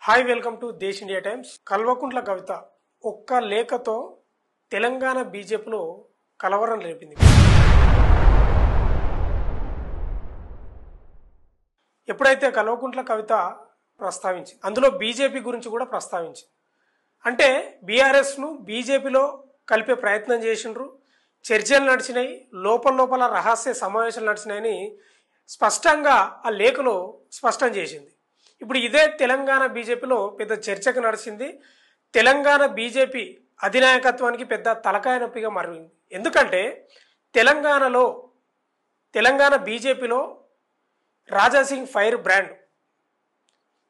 Hi welcome to Desh India Times. Kalvakuntla Kavitha ఒక్క లేఖతో తెలంగాణ బీజేపీలో కలవరం రేపింది. ఎప్పుడైతే కల్వకుంట్ల కవిత ప్రస్తావించింది, అందులో బీజేపీ గురించి కూడా ప్రస్తావించింది. అంటే బీఆర్ఎస్ను బీజేపీలో కలిపే ప్రయత్నం చేసిండ్రు, చర్చలు నడిచినాయి, లోపల రహస్య సమావేశాలు నడిచినాయని స్పష్టంగా ఆ లేఖలో స్పష్టం చేసింది. ఇప్పుడు ఇదే తెలంగాణ బీజేపీలో పెద్ద చర్చకు నడిచింది. తెలంగాణ బీజేపీ అధినాయకత్వానికి పెద్ద తలకాయ నొప్పిగా మారింది. ఎందుకంటే తెలంగాణ బీజేపీలో రాజాసింగ్ ఫైర్ బ్రాండ్.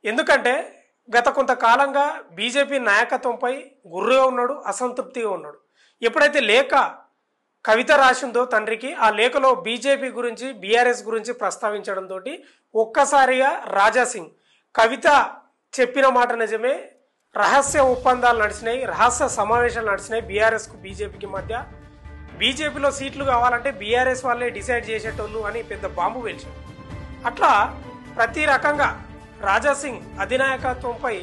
ఎందుకంటే గత కొంతకాలంగా బీజేపీ నాయకత్వంపై గుర్రుగా ఉన్నాడు, అసంతృప్తిగా ఉన్నాడు. ఎప్పుడైతే లేఖ కవిత రాసిందో తండ్రికి, ఆ లేఖలో బీజేపీ గురించి బీఆర్ఎస్ గురించి ప్రస్తావించడంతో ఒక్కసారిగా రాజాసింగ్ కవిత చెప్పిన మాట నిజమే, రహస్య ఒప్పందాలు నడిచినాయి, రహస్య సమావేశాలు నడిచినాయి బీఆర్ఎస్కు బీజేపీకి మధ్య. బీజేపీలో సీట్లు కావాలంటే బీఆర్ఎస్ వాళ్ళే డిసైడ్ చేసేటోళ్ళు అని పెద్ద బాంబు వేల్చాడు. అట్లా ప్రతి రకంగా రాజాసింగ్ అధినాయకత్వంపై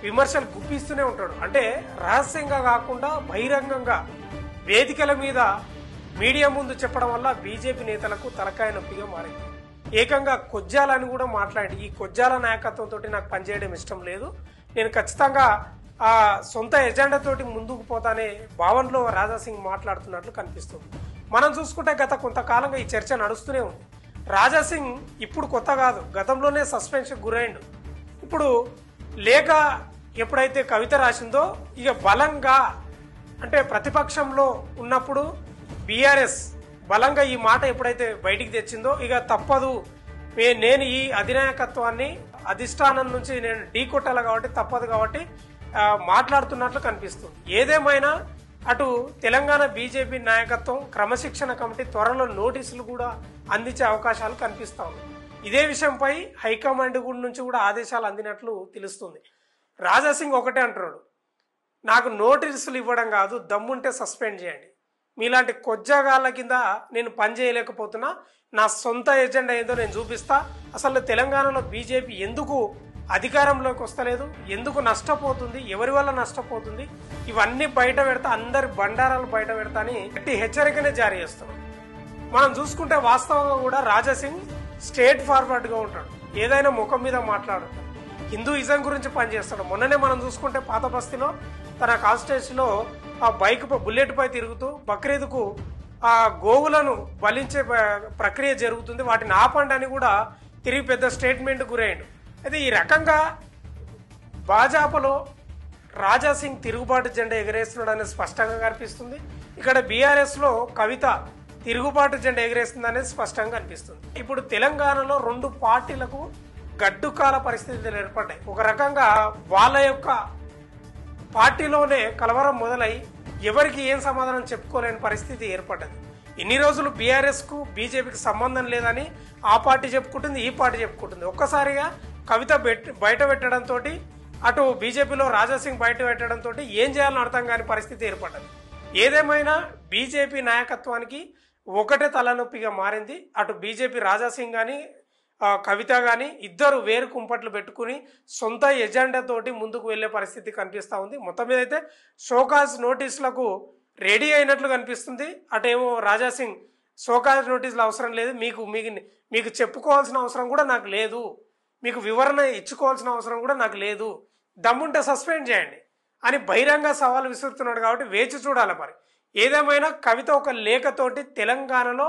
విమర్శలు గుప్పిస్తూనే ఉంటాడు. అంటే రహస్యంగా కాకుండా బహిరంగంగా వేదికల మీద మీడియా ముందు చెప్పడం వల్ల బీజేపీ నేతలకు తలకాయ నొప్పిగా మారింది. ఏకంగా కొజ్జాలని కూడా మాట్లాడి, ఈ కొజ్జాల నాయకత్వంతో నాకు పనిచేయడం ఇష్టం లేదు, నేను ఖచ్చితంగా ఆ సొంత ఎజెండాతోటి ముందుకు పోతానే భావనలో రాజాసింగ్ మాట్లాడుతున్నట్లు కనిపిస్తుంది. మనం చూసుకుంటే గత కొంతకాలంగా ఈ చర్చ నడుస్తూనే ఉంది. రాజాసింగ్ ఇప్పుడు కొత్త కాదు, గతంలోనే సస్పెన్షన్ గురైండు. ఇప్పుడు లేఖ ఎప్పుడైతే కవిత రాసిందో ఇక బలంగా, అంటే ప్రతిపక్షంలో ఉన్నప్పుడు బీఆర్ఎస్ బలంగా ఈ మాట ఎప్పుడైతే బయటికి తెచ్చిందో ఇక తప్పదు, నేను ఈ అధినాయకత్వాన్ని అధిష్టానం నుంచి నేను ఢీకొట్టాలి కాబట్టి తప్పదు కాబట్టి మాట్లాడుతున్నట్లు కనిపిస్తుంది. ఏదేమైనా అటు తెలంగాణ బీజేపీ నాయకత్వం క్రమశిక్షణ కమిటీ త్వరలో నోటీసులు కూడా అందించే అవకాశాలు కనిపిస్తా ఉన్నాయి. ఇదే విషయంపై హైకమాండ్ నుంచి కూడా ఆదేశాలు అందినట్లు తెలుస్తుంది. రాజాసింగ్ ఒకటే అంటున్నాడు, నాకు నోటీసులు ఇవ్వడం కాదు, దమ్ముంటే సస్పెండ్ చేయండి, మీలాంటి కొజ్జాగాళ్ళ కింద నేను పనిచేయలేకపోతున్నా, నా సొంత ఎజెండా ఏదో నేను చూపిస్తా, అసలు తెలంగాణలో బీజేపీ ఎందుకు అధికారంలోకి వస్తలేదు, ఎందుకు నష్టపోతుంది, ఎవరి వల్ల నష్టపోతుంది, ఇవన్నీ బయట పెడతా, అందరి బండారాలు బయట పెడతా అని గట్టి హెచ్చరికనే జారీ చేస్తున్నాం. మనం చూసుకుంటే వాస్తవంగా కూడా రాజాసింగ్ స్ట్రేట్ ఫార్వర్డ్గా ఉంటాడు, ఏదైనా ముఖం మీద మాట్లాడుతాడు, హిందూయిజం గురించి పనిచేస్తాడు. మొన్ననే మనం చూసుకుంటే పాత బస్తీలో తన కాన్స్టిట్యూన్సీలో ఆ బుల్లెట్ పై తిరుగుతూ బక్రీద్కు ఆ గోవులను బలించే ప్రక్రియ జరుగుతుంది, వాటిని ఆపండి అని కూడా తిరిగి పెద్ద స్టేట్మెంట్ గురయ్యాడు. అయితే ఈ రకంగా భాజపాలో రాజాసింగ్ తిరుగుబాటు జెండా ఎగరేస్తున్నాడు అనేది స్పష్టంగా కనిపిస్తుంది. ఇక్కడ బీఆర్ఎస్లో కవిత తిరుగుబాటు జెండా ఎగరేస్తుంది అనేది స్పష్టంగా కనిపిస్తుంది. ఇప్పుడు తెలంగాణలో రెండు పార్టీలకు గడ్డుకాల పరిస్థితులు ఏర్పడ్డాయి. ఒక రకంగా వాళ్ళ యొక్క పార్టీలోనే కలవరం మొదలై ఎవరికి ఏం సమాధానం చెప్పుకోలేని పరిస్థితి ఏర్పడ్డది. ఇన్ని రోజులు బీఆర్ఎస్కు బీజేపీకి సంబంధం లేదని ఆ పార్టీ చెప్పుకుంటుంది, ఈ పార్టీ చెప్పుకుంటుంది. ఒక్కసారిగా కవిత బయట పెట్టడంతో, అటు బీజేపీలో రాజాసింగ్ బయట పెట్టడంతో ఏం చేయాలని అర్థం కాని పరిస్థితి ఏర్పడ్డది. ఏదేమైనా బీజేపీ నాయకత్వానికి ఒకటే తలనొప్పిగా మారింది. అటు బీజేపీ రాజాసింగ్ కానీ కవిత కానీ ఇద్దరు వేరు కుంపట్లు పెట్టుకుని సొంత ఎజెండాతోటి ముందుకు వెళ్లే పరిస్థితి కనిపిస్తూ ఉంది. మొత్తం మీద అయితే షోకాజ్ నోటీసులకు రెడీ అయినట్లు కనిపిస్తుంది. అటేమో రాజాసింగ్ షోకాజ్ నోటీసులు అవసరం లేదు, మీకు చెప్పుకోవాల్సిన అవసరం కూడా నాకు లేదు, మీకు వివరణ ఇచ్చుకోవాల్సిన అవసరం కూడా నాకు లేదు, దమ్ముంటే సస్పెండ్ చేయండి అని బహిరంగ సవాల్ విసురుతున్నాడు. కాబట్టి వేచి చూడాలి. మరి ఏదేమైనా కవిత ఒక లేఖతోటి తెలంగాణలో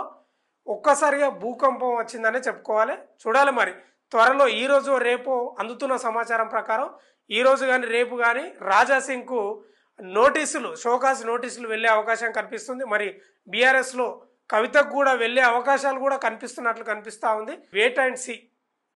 ఒక్కసారిగా భూకంపం వచ్చిందనే చెప్పుకోవాలి. చూడాలి మరి త్వరలో ఈ రోజు రేపు అందుతున్న సమాచారం ప్రకారం ఈ రోజు కానీ రేపు కానీ రాజాసింగ్కు నోటీసులు, షోకాజ్ నోటీసులు వెళ్లే అవకాశం కనిపిస్తుంది. మరి బీఆర్ఎస్లో కవితకు కూడా వెళ్లే అవకాశాలు కూడా కనిపిస్తున్నట్లు కనిపిస్తూ ఉంది. Wait and see.